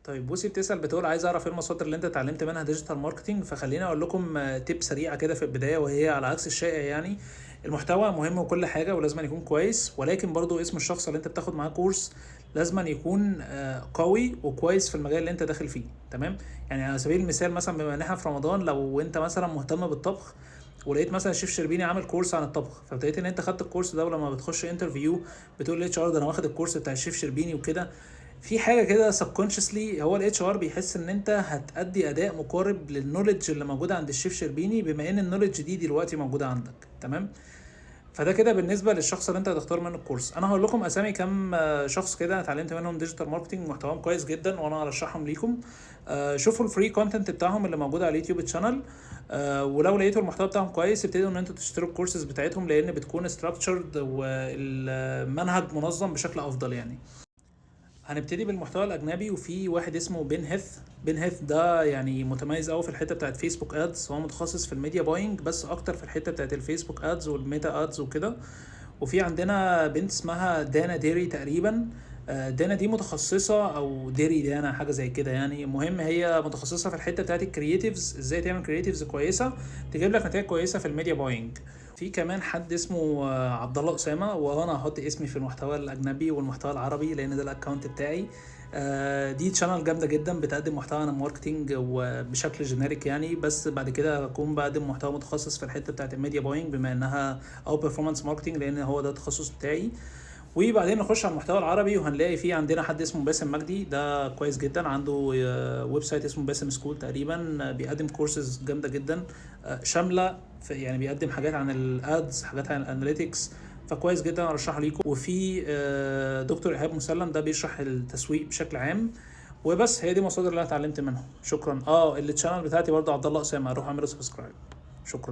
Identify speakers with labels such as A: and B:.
A: طيب بصي، بتسأل بتقول عايز اعرف ايه المصادر اللي انت اتعلمت منها ديجيتال ماركتنج. فخليني اقول لكم تip سريعه كده في البدايه، وهي على عكس الشائع يعني. المحتوى مهم وكل حاجه، ولازم يكون كويس، ولكن برضو اسم الشخص اللي انت بتاخد معاه كورس لازم يكون قوي وكويس في المجال اللي انت داخل فيه. تمام؟ يعني على سبيل المثال، مثلا بما ان احنا في رمضان، لو انت مثلا مهتم بالطبخ ولقيت مثلا الشيف شربيني عامل كورس عن الطبخ، فابتديت ان انت خدت الكورس ده، ولما بتخش انترفيو بتقول للاتش ار ده انا واخد الكورس بتاع الشيف شربيني وكده، في حاجه كده سبكونشسلي هو الاتش ار بيحس ان انت هتأدي اداء مقارب للنولج اللي موجوده عند الشيف شربيني، بما ان النولج دي دلوقتي موجوده عندك. تمام؟ فده كده بالنسبه للشخص اللي انت هتختار منه الكورس. انا هقول لكم اسامي كام شخص كده انا اتعلمت منهم ديجيتال ماركتنج، محتواهم كويس جدا وانا هرشحهم ليكم. شوفوا الفري كونتنت بتاعهم اللي موجود على اليوتيوب تشانل. ولو لقيتوا المحتوى بتاعهم كويس، ابتدوا ان انتوا تشتروا الكورسز بتاعتهم، لان بتكون structured والمنهج منظم بشكل افضل يعني. هنبتدي بالمحتوى الاجنبي، وفي واحد اسمه بين هيث. بين هيث ده يعني متميز قوي في الحته بتاعت فيسبوك ادز، هو متخصص في الميديا باينج بس اكتر في الحته بتاعت الفيسبوك ادز والميتا ادز وكده. وفي عندنا بنت اسمها دانا ديري تقريبا. دانا دي متخصصة، او ديري دانا حاجة زي كده يعني. المهم هي متخصصة في الحتة بتاعت الكرييتيفز، ازاي تعمل كرييتيفز كويسة تجيب لك نتائج كويسة في الميديا باينج. في كمان حد اسمه عبد الله اسامه، وانا هحط اسمي في المحتوى الاجنبي والمحتوى العربي لان ده الاكونت بتاعي. دي تشانل جامده جدا، بتقدم محتوى عن الماركتينج وبشكل جينيريك يعني، بس بعد كده هكون بقدم محتوى متخصص في الحته بتاعت الميديا باينج، بما انها او بيرفورمانس ماركتينج لان هو ده التخصص بتاعي. وبعدين نخش على المحتوى العربي، وهنلاقي فيه عندنا حد اسمه باسم مجدي، ده كويس جدا، عنده ويب سايت اسمه باسم سكول تقريبا. بيقدم كورسز جامده جدا شامله، يعني بيقدم حاجات عن الادز، حاجات عن الاناليتكس، فكويس جدا ارشحه ليكم. وفي دكتور ايهاب مسلم، ده بيشرح التسويق بشكل عام. وبس هي دي مصادر اللي انا اتعلمت منهم. شكرا. التشانل بتاعتي برضه عبد الله اسامه، روح اعملوا سبسكرايب. شكرا.